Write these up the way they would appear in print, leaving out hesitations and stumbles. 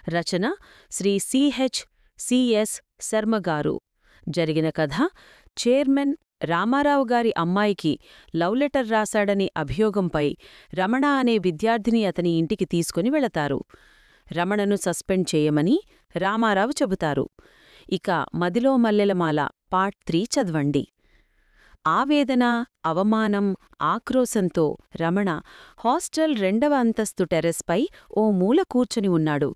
రచన Shri CH శర్మగారు. జరిగిన కథ: chairman Ramarao గారి అమ్మాయికి లవ్ లెటర్ రాశాడనే అభియోగంపై రమణ అనే విద్యార్థిని అతని ఇంటికి తీసుకుని వెళతారు. రమణను సస్పెండ్ చేయమని రామారావు చెబుతారు. ఇక మదిలో మల్లెలమాల పార్ట్ 3 చదవండి. ఆవేదన, అవమానం, ఆక్రోశంతో రమణ హాస్టల్ 2వ అంతస్తు టెర్రస్పై ఓ మూల కూర్చుని ఉన్నాడు.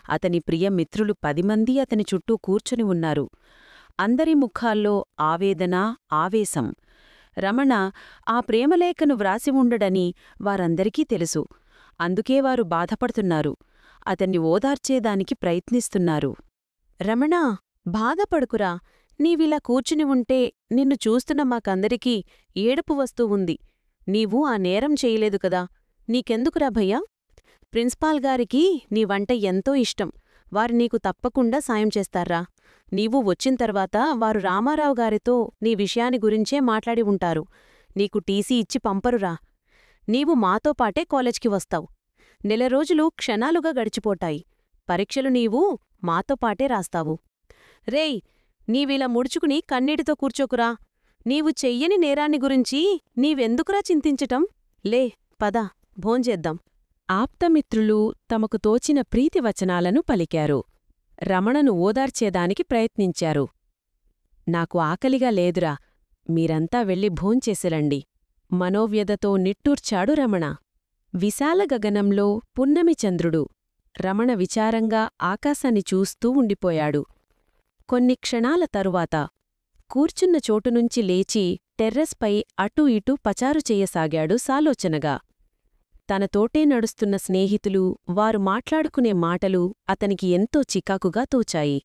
అతని ప్రియమిత్రులు 10 మంది అతని చుట్టూ కూర్చుని ఉన్నారు. అందరి ముఖాల్లో ఆవేదన, ఆవేశం. రమణ ఆ ప్రేమలేఖను వ్రాసి ఉండడని వారందరికీ తెలుసు. అందుకే వారు బాధపడుతున్నారు. అతన్ని ఓదార్చేదానికి ప్రయత్నిస్తున్నారు. రమణా, బాధపడుకురా. నీవిలా కూర్చుని ఉంటే నిన్ను చూస్తున్న మాకందరికీ ఏడుపు వస్తూ ఉంది. నీవు ఆ నేరం చేయలేదు కదా. నీకెందుకురా భయ్యా? ప్రిన్సిపాల్ గారికి నీ వంట ఎంతో ఇష్టం. వారు నీకు తప్పకుండా సాయం చేస్తారా? నీవు వచ్చింతర్వాత వారు రామారావు గారితో నీ విషయాన్ని గురించే మాట్లాడి ఉంటారు. నీకు టీసీ ఇచ్చి పంపరురా. నీవు మాతో పాటే కాలేజ్కి వస్తావు. 1 నెల రోజులు క్షణాలుగా గడిచిపోతాయి. పరీక్షలు నీవు మాతో పాటే రాస్తావు. రేయ్, నీవిలా ముడుచుకుని కన్నీటితో కూర్చోకురా. నీవు చెయ్యని నేరాన్ని గురించి నీవెందుకురా చింతించటం? లే, పద, భోంచేద్దాం. ఆప్తమిత్రులు తమకు తోచిన ప్రీతివచనాలను పలికారు. రమణను ఓదార్చేదానికి ప్రయత్నించారు. నాకు ఆకలిగా లేదురా. మీరంతా వెళ్ళి భోంచేసిరండి. మనోవ్యధతో నిట్టూర్చాడు రమణ. విశాల గగనంలో పున్నమి చంద్రుడు. రమణ విచారంగా ఆకాశాన్ని చూస్తూ ఉండిపోయాడు. కొన్ని క్షణాల తరువాత కూర్చున్న చోటునుంచి లేచి టెర్రస్పై అటూ ఇటూ పచారు చెయ్యసాగాడు సాలోచనగా. తన తోటే నడుస్తున్న స్నేహితులు, వారు మాట్లాడుకునే మాటలు అతనికి ఎంతో చికాకుగా తోచాయి.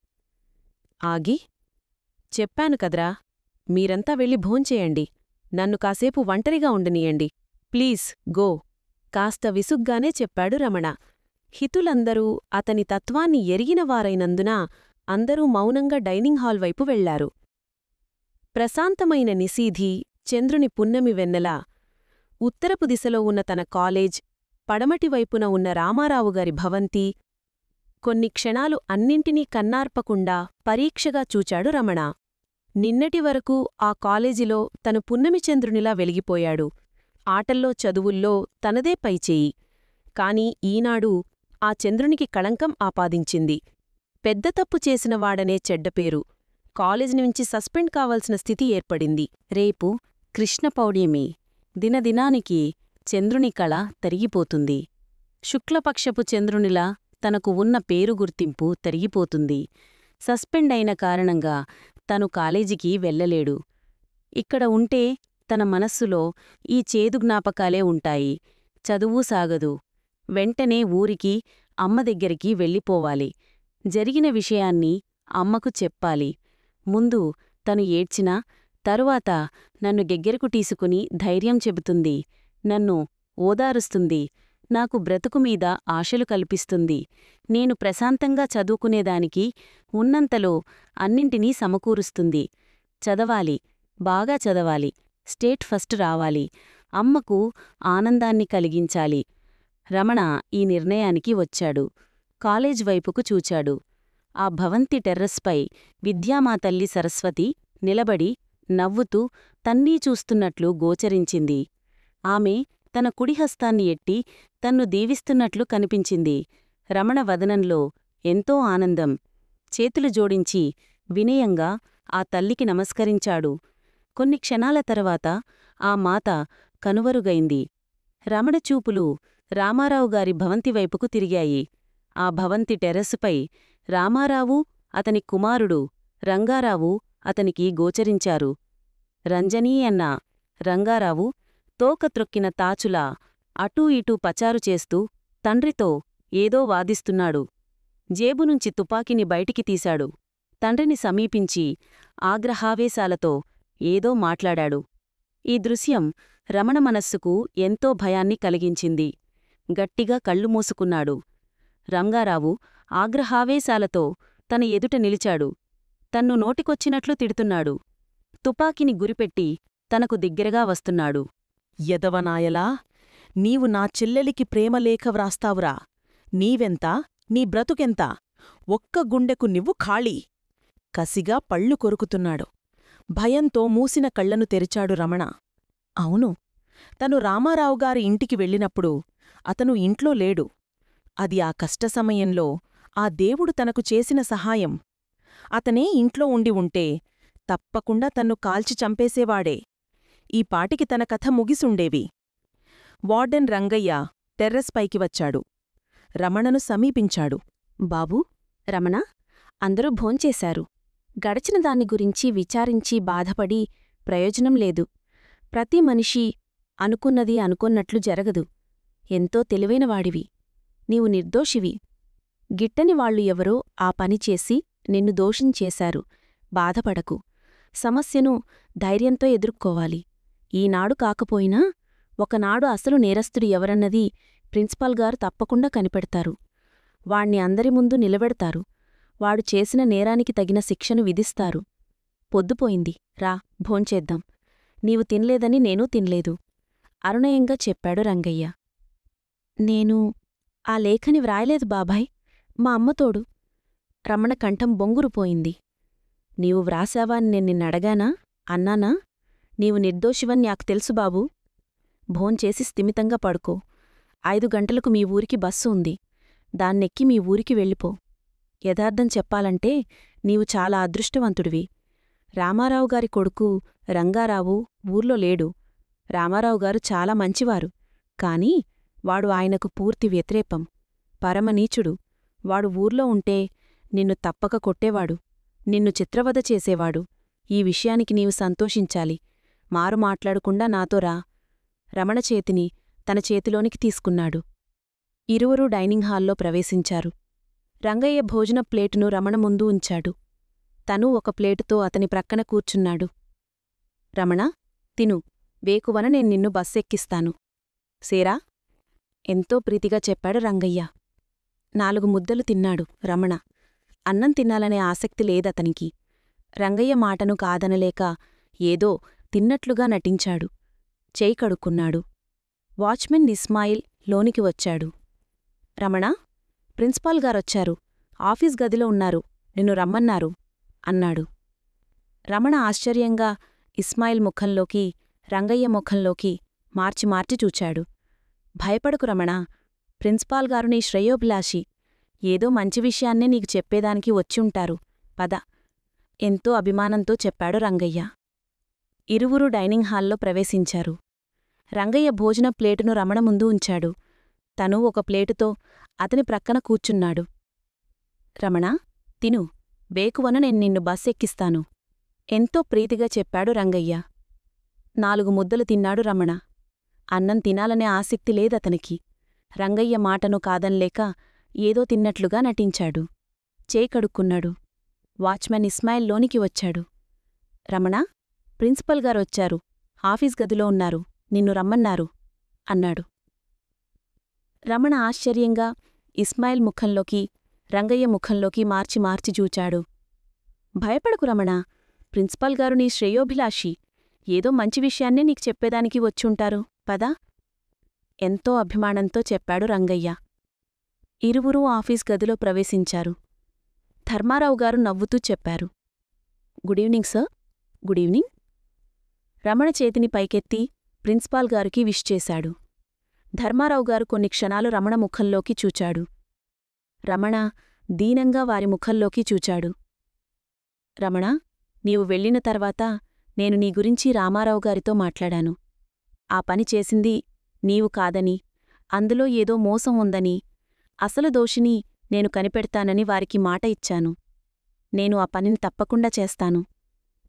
ఆగి, చెప్పాను కదరా, మీరంతా వెళ్ళి భోంచేయండి. నన్ను కాసేపు ఒంటరిగా ఉండనీయండి. Please go. కాస్త విసుగ్గానే చెప్పాడు రమణ. హితులందరూ అతని తత్వాన్ని ఎరిగినవారైనందున అందరూ మౌనంగా డైనింగ్ హాల్ వైపు వెళ్లారు. ప్రశాంతమైన నిశీధి, చంద్రుని పున్నమి వెన్నెల, ఉత్తరపు దిశలో ఉన్న తన కాలేజ్, పడమటివైపున ఉన్న రామారావుగారి భవంతి. కొన్ని క్షణాలు అన్నింటినీ కన్నార్పకుండా పరీక్షగా చూచాడు రమణ. నిన్నటివరకు ఆ కాలేజిలో తను పున్నమిచంద్రునిలా వెలిగిపోయాడు. ఆటల్లో, చదువుల్లో తనదే పైచేయి. కాని ఈనాడు ఆ చంద్రునికి కళంకం ఆపాదించింది. పెద్ద తప్పు చేసినవాడనే చెడ్డపేరు. కాలేజి నుంచి సస్పెండ్ కావలసిన స్థితి ఏర్పడింది. రేపు కృష్ణ పౌర్ణమి. దినదినానికి చంద్రుని కళ తరిగిపోతుంది. శుక్లపక్షపు చంద్రునిలా తనకు ఉన్న పేరు గుర్తింపు తరిగిపోతుంది. సస్పెండ్ అయిన కారణంగా తను కాలేజీకి వెళ్ళలేడు. ఇక్కడ ఉంటే తన మనస్సులో ఈ చేదు జ్ఞాపకాలే ఉంటాయి. చదువూ సాగదు. వెంటనే ఊరికి, అమ్మ దగ్గరికి వెళ్ళిపోవాలి. జరిగిన విషయాన్ని అమ్మకు చెప్పాలి. ముందు తను ఏడ్చినా తరువాత నన్ను దగ్గరకు తీసుకుని ధైర్యం చెబుతుంది. నన్ను ఓదారుస్తుంది. నాకు బ్రతుకుమీద ఆశలు కల్పిస్తుంది. నేను ప్రశాంతంగా చదువుకునేదానికి ఉన్నంతలో అన్నింటినీ సమకూరుస్తుంది. చదవాలి, బాగా చదవాలి, స్టేట్ ఫస్ట్ రావాలి, అమ్మకు ఆనందాన్ని కలిగించాలి. రమణ ఈ నిర్ణయానికి వచ్చాడు. కాలేజ్ వైపుకు చూచాడు. ఆ భవంతి టెర్రస్పై విద్యామాతల్లి సరస్వతి నిలబడి నవ్వుతూ తన్నీ చూస్తున్నట్లు గోచరించింది. ఆమె తన కుడిహస్తాన్ని ఎట్టి తన్ను దీవిస్తున్నట్లు కనిపించింది. రమణ వదనంలో ఎంతో ఆనందం. చేతులు జోడించి వినయంగా ఆ తల్లికి నమస్కరించాడు. కొన్ని క్షణాల తర్వాత ఆ మాత కనువరుగైంది. రమణ చూపులు రామారావుగారి భవంతివైపుకు తిరిగాయి. ఆ భవంతి టెర్రస్సుపై రామారావు, అతని కుమారుడు రంగారావు అతనికి గోచరించారు. రంజనీ అన్న రంగారావు తోక త్రొక్కిన తాచులా అటూ ఇటూ పచారు చేస్తూ తండ్రితో ఏదో వాదిస్తున్నాడు. జేబునుంచి తుపాకిని బయటికి తీశాడు. తండ్రిని సమీపించి ఆగ్రహావేశాలతో ఏదో మాట్లాడాడు. ఈ దృశ్యం రమణ మనస్సుకు ఎంతో భయాన్ని కలిగించింది. గట్టిగా కళ్ళు మూసుకున్నాడు. రంగారావు ఆగ్రహావేశాలతో తన ఎదుట నిలిచాడు. తన్ను నోటికొచ్చినట్లు తిడుతున్నాడు. తుపాకిని గురిపెట్టి తనకు దగ్గరగా వస్తున్నాడు. యదవనాయలా, నీవు నా చెల్లెలికి ప్రేమలేఖ వ్రాస్తావురా? నీవెంత, నీ బ్రతుకెంత? ఒక్క గుండెకు నివ్వు ఖాళీ. కసిగా పళ్ళు కొరుకుతున్నాడు. భయంతో మూసిన కళ్లను తెరిచాడు రమణ. అవును, తను రామారావుగారి ఇంటికి వెళ్ళినప్పుడు అతను ఇంట్లో లేడు. అది ఆ కష్టసమయంలో ఆ దేవుడు తనకు చేసిన సహాయం. అతనే ఇంట్లో ఉండి ఉంటే తప్పకుండా తన్ను కాల్చి చంపేసేవాడే. ఈ పాటికి తన కథ ముగిసుండేవి. వార్డెన్ రంగయ్య టెర్రస్ పైకి వచ్చాడు. రమణను సమీపించాడు. బాబూ, రమణ, అందరూ భోంచేశారు. గడచిన దాన్ని గురించి విచారించి బాధపడి ప్రయోజనం లేదు. ప్రతి మనిషి అనుకున్నది అనుకున్నట్లు జరగదు. ఎంతో తెలివైనవాడివి. నీవు నిర్దోషివి. గిట్టని వాళ్ళు ఎవరో ఆ పనిచేసి నిన్ను దోషించేశారు. బాధపడకు. సమస్యను ధైర్యంతో ఎదుర్కోవాలి. ఈనాడు కాకపోయినా ఒకనాడు అసలు నేరస్తుడు ఎవరన్నది ప్రిన్సిపాల్గారు తప్పకుండా కనిపెడతారు. వాణ్ణి అందరి ముందు నిలబెడతారు. వాడు చేసిన నేరానికి తగిన శిక్షను విధిస్తారు. పొద్దుపోయింది, రా భోంచేద్దాం. నీవు తినలేదని నేనూ తినలేదు అరుణయంగా చెప్పాడు రంగయ్య. నేను ఆ లేఖని వ్రాయలేదు బాబాయ్, మా అమ్మతోడు. రమణ కంఠం బొంగురుపోయింది. నీవు వ్రాసావా అని నిన్నడగానా, అన్నానా? నీవు నిర్దోషివని నాకు తెలుసు బాబూ. భోంచేసి స్థిమితంగా పడుకో. 5 గంటలకు మీ ఊరికి బస్సు ఉంది. దాన్నెక్కి మీ ఊరికి వెళ్ళిపో. యథార్థం చెప్పాలంటే నీవు చాలా అదృష్టవంతుడివి. రామారావుగారి కొడుకు రంగారావు ఊర్లో లేడు. రామారావుగారు చాలా మంచివారు. కాని వాడు ఆయనకు పూర్తి వ్యతిరేకం. పరమనీచుడు. వాడు ఊర్లో ఉంటే నిన్ను తప్పక కొట్టేవాడు. నిన్ను చిత్రవద చేసేవాడు. ఈ విషయానికి నీవు సంతోషించాలి. మారు మాట్లాడకుండా నాతో రా. రమణ చేతిని తన చేతిలోనికి తీసుకున్నాడు. ఇరువురూ డైనింగ్ హాల్లో ప్రవేశించారు. రంగయ్య భోజన ప్లేటును రమణ ముందు ఉంచాడు. తనూ ఒక ప్లేటుతో అతని ప్రక్కన కూర్చున్నాడు. రమణ, తిను. వేకువన నేను నిన్ను బస్సెక్కిస్తాను. సేరా? ఎంతో ప్రీతిగా చెప్పాడు రంగయ్య. 4 ముద్దలు తిన్నాడు రమణ. అన్నం తినాలనే ఆసక్తి లేదతనికి. రంగయ్య మాటను కాదనలేక ఏదో తిన్నట్లుగా నటించాడు. చేయి కడుక్కున్నాడు. వాచ్మెన్ ఇస్మాయిల్ లోనికి వచ్చాడు. రమణ, ప్రిన్సిపాల్ గారొచ్చారు. ఆఫీస్ గదిలో ఉన్నారు. నిన్ను రమ్మన్నారు అన్నాడు. రమణ ఆశ్చర్యంగా ఇస్మాయిల్ ముఖంలోకి, రంగయ్య ముఖంలోకి మార్చి మార్చి చూచాడు. భయపడకు రమణ, ప్రిన్సిపాల్ గారు నీ శ్రేయోభిలాషి. ఏదో మంచి విషయాన్నే నీకు చెప్పేదానికి వచ్చివుంటారు. పద. ఎంతో అభిమానంతో చెప్పాడు రంగయ్య. ఇరువురూ డైనింగ్ హాల్లో ప్రవేశించారు. రంగయ్య భోజన ప్లేటును రమణ ముందు ఉంచాడు. తను ఒక ప్లేటుతో అతని ప్రక్కన కూర్చున్నాడు. రమణ, తిను. బేకువన నేను నిన్ను బస్సెక్కిస్తాను. ఎంతో ప్రీతిగా చెప్పాడు రంగయ్య. 4 ముద్దలు తిన్నాడు రమణ. అన్నం తినాలనే ఆసక్తి లేదతనికి. రంగయ్య మాటను కాదన్లేక ఏదో తిన్నట్లుగా నటించాడు. చేయి కడుక్కున్నాడు. వాచ్మెన్ ఇస్మాయిల్ లోనికి వచ్చాడు. రమణ, ప్రిన్సిపల్ గారొచ్చారు. ఆఫీస్ గదిలో ఉన్నారు. నిన్ను రమ్మన్నారు అన్నాడు. రమణ ఆశ్చర్యంగా ఇస్మాయిల్ ముఖంలోకి, రంగయ్య ముఖంలోకి మార్చి మార్చి చూచాడు. భయపడకు రమణ, ప్రిన్సిపాల్ గారు నీ శ్రేయోభిలాషి. ఏదో మంచి విషయాన్నే నీకు చెప్పేదానికి వచ్చుంటారు. పదా. ఎంతో అభిమానంతో చెప్పాడు రంగయ్య. ఇరువురూ ఆఫీస్ గదిలో ప్రవేశించారు. ధర్మారావుగారు నవ్వుతూ చెప్పారు. Good evening sir. గుడీవినింగ్. రమణ చేతిని పైకెత్తి ప్రిన్సిపాల్ గారికి విష్ చేశాడు. ధర్మారావుగారు కొన్ని క్షణాలు రమణ ముఖంలోకి చూచాడు. రమణ దీనంగా వారి ముఖంలోకి చూచాడు. రమణ, నీవు వెళ్ళిన తర్వాత నేను నీ గురించి రామారావుగారితో మాట్లాడాను. ఆ పని చేసింది నీవు కాదని, అందులో ఏదో మోసం ఉందని, అసలు దోషిని నేను కనిపెడతానని వారికి మాట ఇచ్చాను. నేను ఆ పనిని తప్పకుండా చేస్తాను.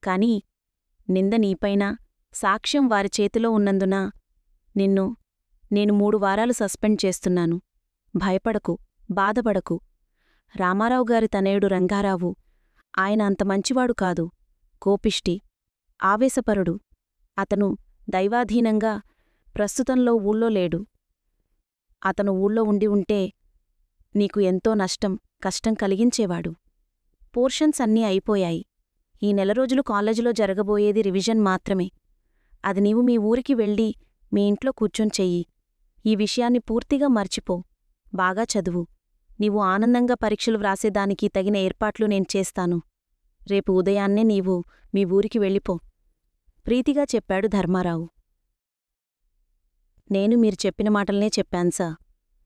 కాని నింద నీపైన, సాక్ష్యం వారి చేతిలో ఉన్నందున నేను 3 వారాలు సస్పెండ్ చేస్తున్నాను. భయపడకు, బాధపడకు. రామారావుగారి తనయుడు రంగారావు. ఆయన అంత మంచివాడు కాదు. కోపిష్టి, ఆవేశపరుడు. అతను దైవాధీనంగా ప్రస్తుతంలో ఊళ్ళో లేడు. అతను ఊళ్ళో ఉండి ఉంటే నీకు ఎంతో నష్టం, కష్టం కలిగించేవాడు. పోర్షన్స్ అన్నీ అయిపోయాయి. ఈ 4 రోజులు కాలేజీలో జరగబోయేది రివిజన్ మాత్రమే. అది నీవు మీ ఊరికి వెళ్ళి మీ ఇంట్లో కూర్చొని చెయ్యి. ఈ విషయాన్ని పూర్తిగా మర్చిపో. బాగా చదువు. నీవు ఆనందంగా పరీక్షలు వ్రాసేదానికి తగిన ఏర్పాట్లు నేను చేస్తాను. రేపు ఉదయాన్నే నీవు మీ ఊరికి వెళ్ళిపో ప్రీతిగా చెప్పాడు ధర్మారావు. నేను మీరు చెప్పిన మాటలనే చెప్పాన్సా.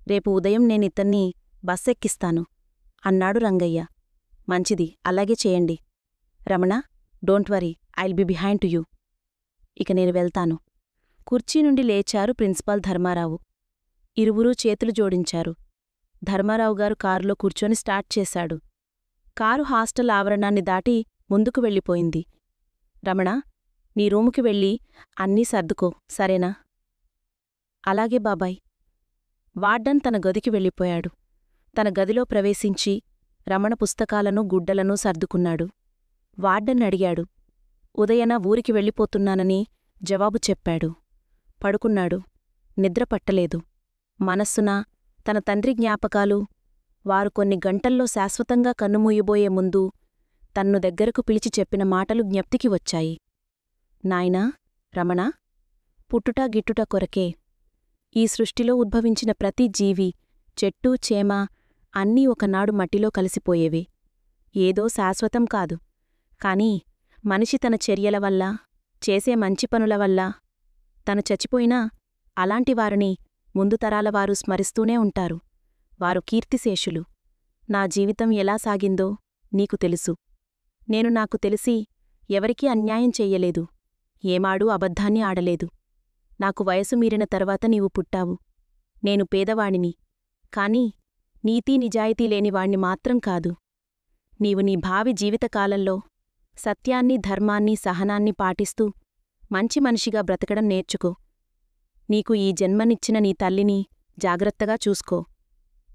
రేపు ఉదయం నేనితన్ని బస్సెక్కిస్తాను అన్నాడు రంగయ్య. మంచిది, అలాగే చేయండి. Ramana, don't worry, I'll be behind to you. ఇక నేను వెళ్తాను. కుర్చీ నుండి లేచారు ప్రిన్సిపాల్ ధర్మారావు. ఇరువురూ చేతులు జోడించారు. ధర్మారావుగారు కారులో కూర్చొని స్టార్ట్ చేశాడు. కారు హాస్టల్ ఆవరణాన్ని దాటి ముందుకు వెళ్ళిపోయింది. రమణ, నీ రూముకి వెళ్ళి అన్నీ సర్దుకో, సరేనా? అలాగే బాబాయ్. వార్డన్ తన గదికి వెళ్ళిపోయాడు. తన గదిలో ప్రవేశించి రమణ పుస్తకాలను గుడ్డలను సర్దుకున్నాడు. వార్డన్ అడిగాడు. ఉదయన ఊరికి వెళ్ళిపోతున్నానని జవాబు చెప్పాడు. పడుకున్నాడు. నిద్రపట్టలేదు. మనస్సున తన తండ్రి జ్ఞాపకాలు, వారు కొన్ని గంటల్లో శాశ్వతంగా కన్నుమూయబోయే ముందు తన్ను దగ్గరకు పిలిచి చెప్పిన మాటలు జ్ఞప్తికి వచ్చాయి. నాయనా, రమణ, పుట్టుట గిట్టుట కొరకే. ఈ సృష్టిలో ఉద్భవించిన ప్రతి జీవి, చెట్టు, చేమ అన్నీ ఒకనాడు మట్టిలో కలిసిపోయేవి. ఏదో శాశ్వతం కాదు. కాని మనిషి తన చర్యల వల్ల, చేసే మంచి పనుల వల్ల తను చచ్చిపోయినా అలాంటివారిని ముందు తరాలవారు స్మరిస్తూనే ఉంటారు. వారు కీర్తిశేషులు. నా జీవితం ఎలా సాగిందో నీకు తెలుసు. నేను నాకు తెలిసి ఎవరికీ అన్యాయం చెయ్యలేదు. ఏమాడూ అబద్ధాన్ని ఆడలేదు. నాకు వయసు మీరిన తర్వాత నీవు పుట్టావు. నేను పేదవాణిని. కాని నీతి నిజాయితీ లేనివాణ్ణి మాత్రం కాదు. నీవు నీ భావి జీవితకాలంలో సత్యాన్ని, ధర్మాన్ని, సహనాన్ని పాటిస్తూ మంచి మనిషిగా బ్రతకడం నేర్చుకో. నీకు ఈ జన్మనిచ్చిన నీ తల్లిని జాగ్రత్తగా చూసుకో.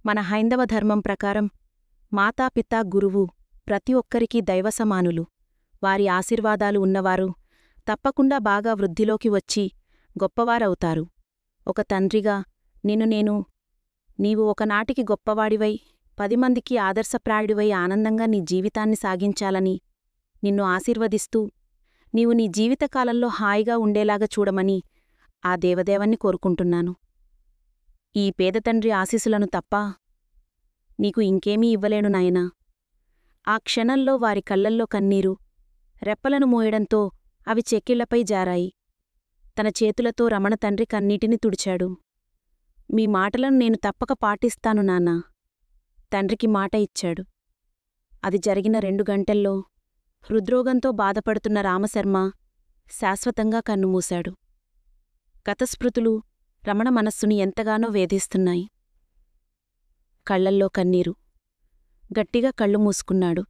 మన హైందవ ధర్మం ప్రకారం మాతాపితా, గురువు ప్రతి ఒక్కరికీ దైవసమానులు. వారి ఆశీర్వాదాలు ఉన్నవారు తప్పకుండా బాగా వృద్ధిలోకి వచ్చి గొప్పవారవుతారు. ఒక తండ్రిగా నీవు ఒకనాటికి గొప్పవాడివై 10 మందికి ఆదర్శప్రాయుడివై ఆనందంగా నీ జీవితాన్ని సాగించాలని నిన్ను ఆశీర్వదిస్తూ నీవు నీ జీవితకాలంలో హాయిగా ఉండేలాగా చూడమని ఆ దేవదేవన్ని కోరుకుంటున్నాను. ఈ పేదతండ్రి ఆశీసులను తప్ప నీకు ఇంకేమీ ఇవ్వలేను నాయనా. ఆ క్షణంలో వారి కళ్ళల్లో కన్నీరు రెప్పలను మోయడంతో అవి చెక్కిళ్లపై జారాయి. తన చేతులతో రమణ తండ్రి కన్నీటిని తుడిచాడు. మీ మాటలను నేను తప్పక పాటిస్తాను నాన్నా. తండ్రికి మాట ఇచ్చాడు. అది జరిగిన 2 గంటల్లో హృద్రోగంతో బాధపడుతున్న రామశర్మ శాశ్వతంగా కన్నుమూశాడు. గతస్మృతులు రమణ మనస్సుని ఎంతగానో వేధిస్తున్నాయి. కళ్లల్లో కన్నీరు. గట్టిగా కళ్ళు మూసుకున్నాడు.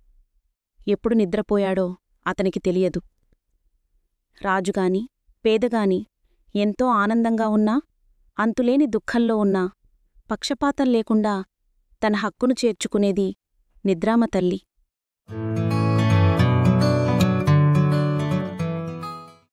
ఎప్పుడు నిద్రపోయాడో అతనికి తెలియదు. రాజుగాని, పేదగాని ఎంతో ఆనందంగా ఉన్నా, అంతులేని దుఃఖంలో ఉన్నా పక్షపాతం లేకుండా తన హక్కును చేర్చుకునేది నిద్రామ తల్లి.